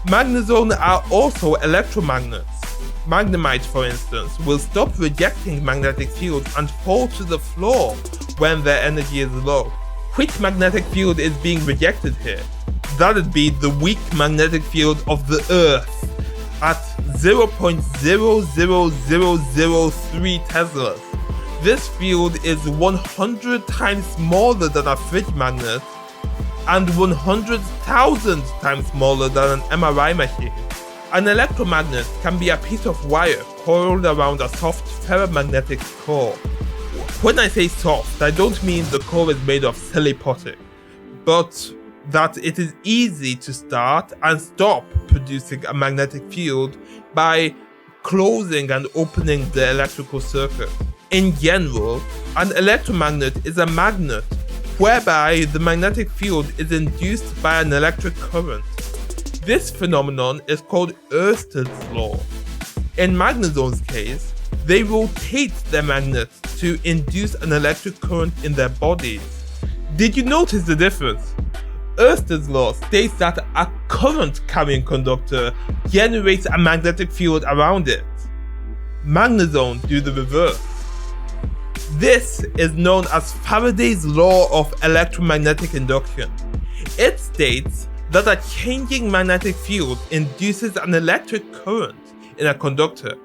Magnezone are also electromagnets. Magnemite, for instance, will stop rejecting magnetic fields and fall to the floor when their energy is low. Which magnetic field is being rejected here? That'd be the weak magnetic field of the Earth at 0.00003 Teslas. This field is 100 times smaller than a fridge magnet and 100,000 times smaller than an MRI machine. An electromagnet can be a piece of wire coiled around a soft ferromagnetic core. When I say soft, I don't mean the core is made of silly putty, but that it is easy to start and stop producing a magnetic field by closing and opening the electrical circuit. In general, an electromagnet is a magnet whereby the magnetic field is induced by an electric current. This phenomenon is called Oersted's law. In Magnezone's case, they rotate their magnets to induce an electric current in their bodies. Did you notice the difference? Oersted's law states that a current-carrying conductor generates a magnetic field around it. Magnezone do the reverse. This is known as Faraday's law of electromagnetic induction. It states that a changing magnetic field induces an electric current in a conductor.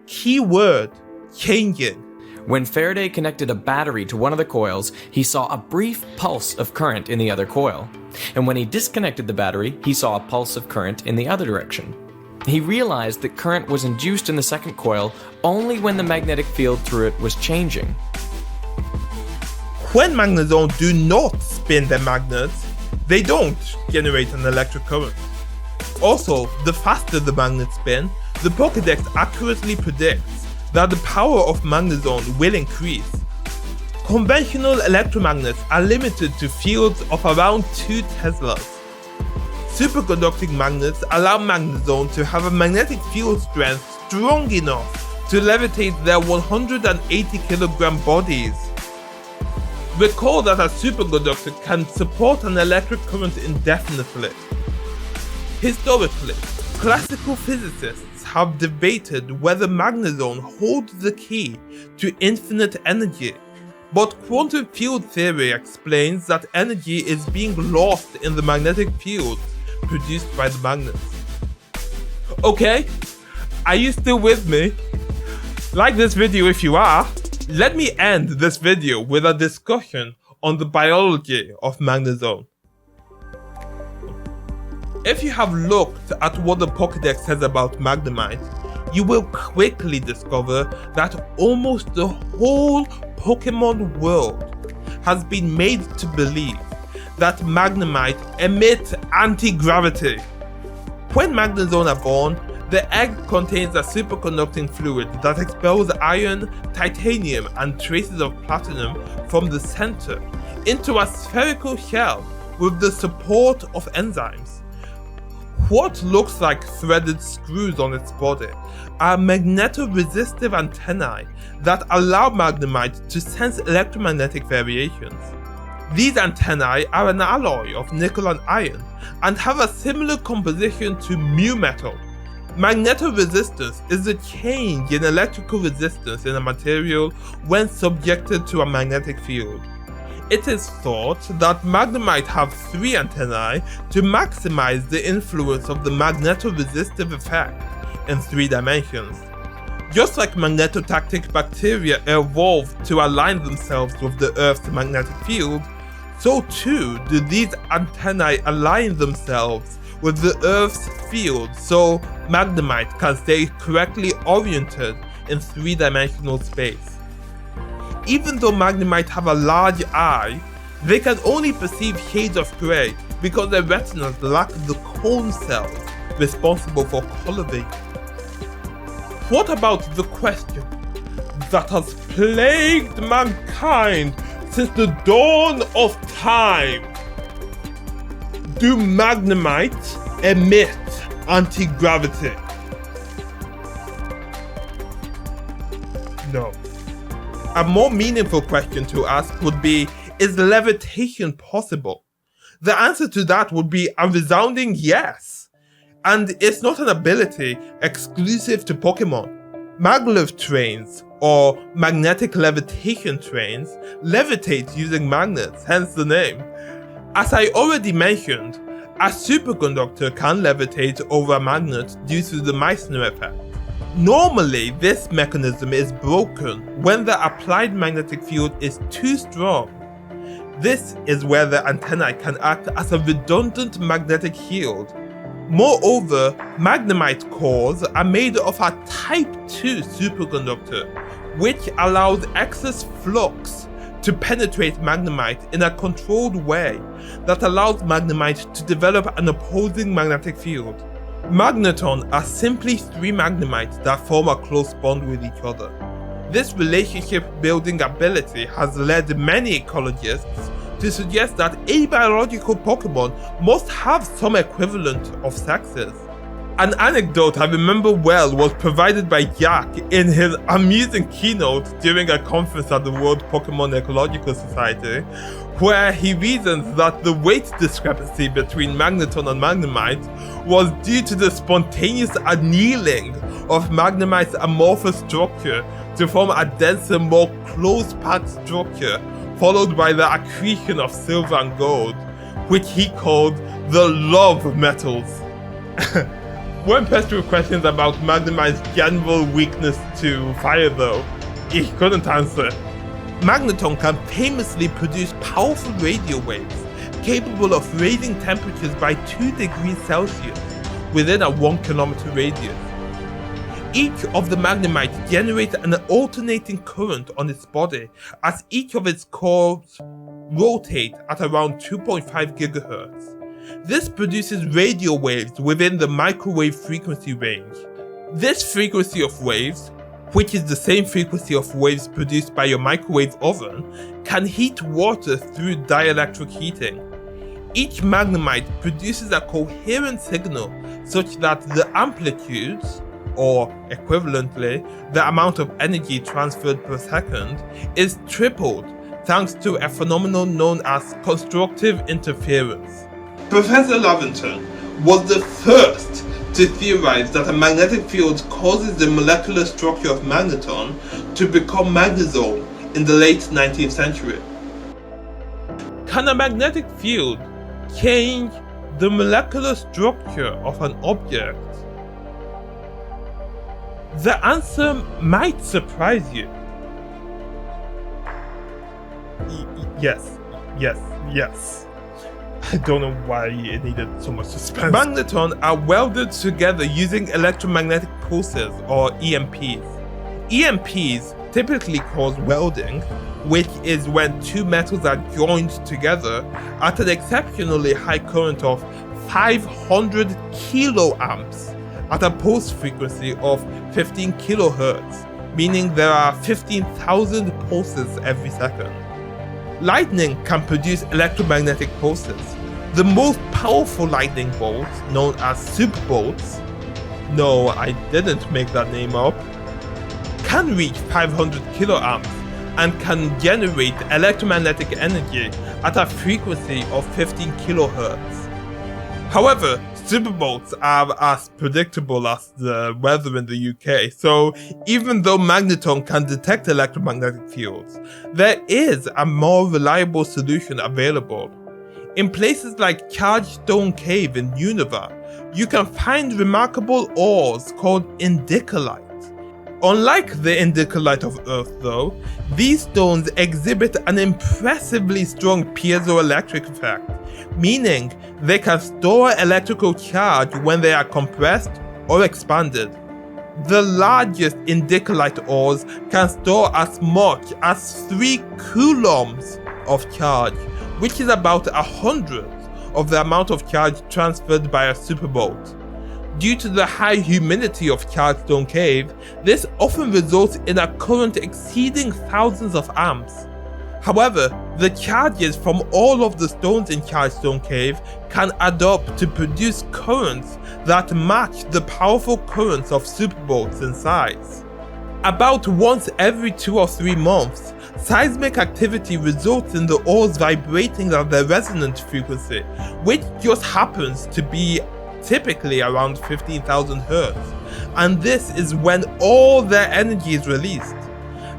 Key word, changing. When Faraday connected a battery to one of the coils, he saw a brief pulse of current in the other coil. And when he disconnected the battery, he saw a pulse of current in the other direction. He realized that current was induced in the second coil only when the magnetic field through it was changing. When Magnezone do not spin their magnets, they don't generate an electric current. Also, the faster the magnets spin, the Pokédex accurately predicts that the power of Magnezone will increase. Conventional electromagnets are limited to fields of around 2 Teslas. Superconducting magnets allow Magnezone to have a magnetic field strength strong enough to levitate their 180 kilogram bodies. Recall that a superconductor can support an electric current indefinitely. Historically, classical physicists have debated whether Magnezone holds the key to infinite energy, but quantum field theory explains that energy is being lost in the magnetic fields produced by the magnets. Okay, are you still with me? Like this video if you are. Let me end this video with a discussion on the biology of Magnezone. If you have looked at what the Pokédex says about Magnemite, you will quickly discover that almost the whole Pokemon world has been made to believe that Magnemite emit anti-gravity. When Magnezone are born, the egg contains a superconducting fluid that expels iron, titanium, and traces of platinum from the center into a spherical shell with the support of enzymes. What looks like threaded screws on its body are magnetoresistive antennae that allow Magnemite to sense electromagnetic variations. These antennae are an alloy of nickel and iron and have a similar composition to mu metal. Magnetoresistance is the change in electrical resistance in a material when subjected to a magnetic field. It is thought that Magnemite have 3 antennae to maximize the influence of the magnetoresistive effect in 3 dimensions. Just like magnetotactic bacteria evolved to align themselves with the Earth's magnetic field, so too do these antennae align themselves with the Earth's field so Magnemite can stay correctly oriented in 3-dimensional space. Even though Magnemite have a large eye, they can only perceive shades of grey because their retinas lack the cone cells responsible for coloring. What about the question that has plagued mankind since the dawn of time? Do Magnemite emit anti-gravity? No. A more meaningful question to ask would be, is levitation possible? The answer to that would be a resounding yes. And it's not an ability exclusive to Pokemon. Maglev trains, or magnetic levitation trains, levitate using magnets, hence the name. As I already mentioned, a superconductor can levitate over a magnet due to the Meissner effect. Normally, this mechanism is broken when the applied magnetic field is too strong. This is where the antennae can act as a redundant magnetic shield. Moreover, Magnemite cores are made of a Type 2 superconductor, which allows excess flux to penetrate Magnemite in a controlled way that allows Magnemite to develop an opposing magnetic field. Magneton are simply three Magnemites that form a close bond with each other. This relationship-building ability has led many ecologists to suggest that a biological Pokemon must have some equivalent of sexes. An anecdote I remember well was provided by Jack in his amusing keynote during a conference at the World Pokemon Ecological Society, where he reasons that the weight discrepancy between Magneton and Magnemite was due to the spontaneous annealing of Magnemite's amorphous structure to form a denser, more close-packed structure, followed by the accretion of silver and gold, which he called the love metals. When pressed with questions about Magnemite's general weakness to fire though, he couldn't answer. Magneton can famously produce powerful radio waves capable of raising temperatures by 2 degrees Celsius within a 1 kilometer radius. Each of the Magnemites generates an alternating current on its body as each of its cores rotate at around 2.5 GHz. This produces radio waves within the microwave frequency range. This frequency of waves, which is the same frequency of waves produced by your microwave oven, can heat water through dielectric heating. Each Magnemite produces a coherent signal such that the amplitudes, or equivalently, the amount of energy transferred per second, is tripled thanks to a phenomenon known as constructive interference. Professor Lavington was the first to theorize that a magnetic field causes the molecular structure of Magneton to become Magnezone in the late 19th century. Can a magnetic field change the molecular structure of an object? The answer might surprise you. Yes. I don't know why it needed so much suspense. Magneton are welded together using electromagnetic pulses, or EMPs. EMPs typically cause welding, which is when two metals are joined together at an exceptionally high current of 500 kiloamps at a pulse frequency of 15 kHz, meaning there are 15,000 pulses every second. Lightning can produce electromagnetic pulses. The most powerful lightning bolts, known as super bolts, no, I didn't make that name up, can reach 500 kiloamps and can generate electromagnetic energy at a frequency of 15 kHz. However, superbolts are as predictable as the weather in the UK, so even though Magneton can detect electromagnetic fields, there is a more reliable solution available. In places like Charged Stone Cave in Unova, you can find remarkable ores called indicolite. Unlike the indicolite of Earth though, these stones exhibit an impressively strong piezoelectric effect, meaning they can store electrical charge when they are compressed or expanded. The largest indicolite ores can store as much as 3 coulombs of charge, which is about 100th of the amount of charge transferred by a superbolt. Due to the high humidity of Charged Stone Cave, this often results in a current exceeding thousands of amps. However, the charges from all of the stones in Charged Stone Cave can add up to produce currents that match the powerful currents of superbolts in size. About once every 2 or 3 months, seismic activity results in the ores vibrating at their resonant frequency, which just happens to be typically around 15,000 Hz, and this is when all their energy is released.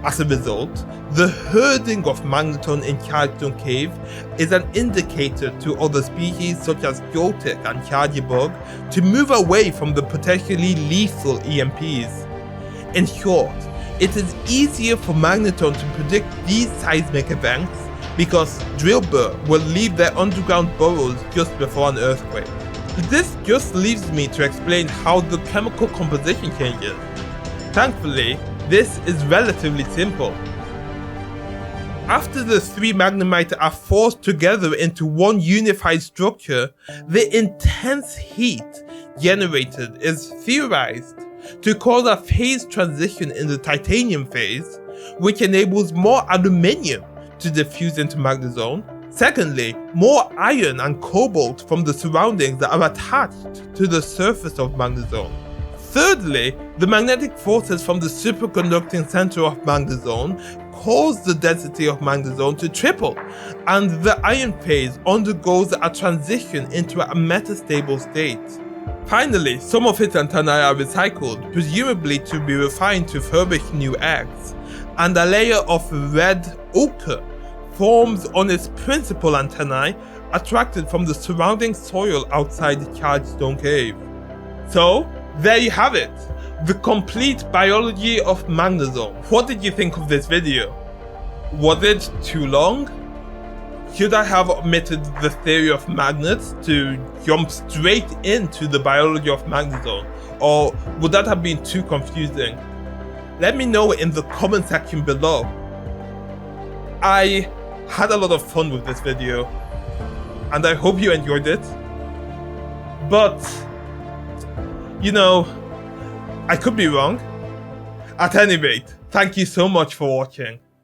As a result, the herding of Magneton in Chargestone Cave is an indicator to other species such as Joltik and Chargebug to move away from the potentially lethal EMPs. In short, it is easier for Magneton to predict these seismic events because Drillbur will leave their underground burrows just before an earthquake. This just leaves me to explain how the chemical composition changes. Thankfully, this is relatively simple. After the three Magnemite are forced together into one unified structure, the intense heat generated is theorized to cause a phase transition in the titanium phase, which enables more aluminium to diffuse into Magnezone. Secondly, more iron and cobalt from the surroundings that are attached to the surface of Magnezone. Thirdly, the magnetic forces from the superconducting center of Magnezone cause the density of Magnezone to triple, and the iron phase undergoes a transition into a metastable state. Finally, some of its antennae are recycled, presumably to be refined to furbish new eggs, and a layer of red ochre forms on its principal antennae, attracted from the surrounding soil outside the Chargestone Cave. So, there you have it, the complete biology of Magnezone. What did you think of this video? Was it too long? Should I have omitted the theory of magnets to jump straight into the biology of Magnezone? Or would that have been too confusing? Let me know in the comment section below. I had a lot of fun with this video, and I hope you enjoyed it. But, you know, I could be wrong. At any rate, thank you so much for watching.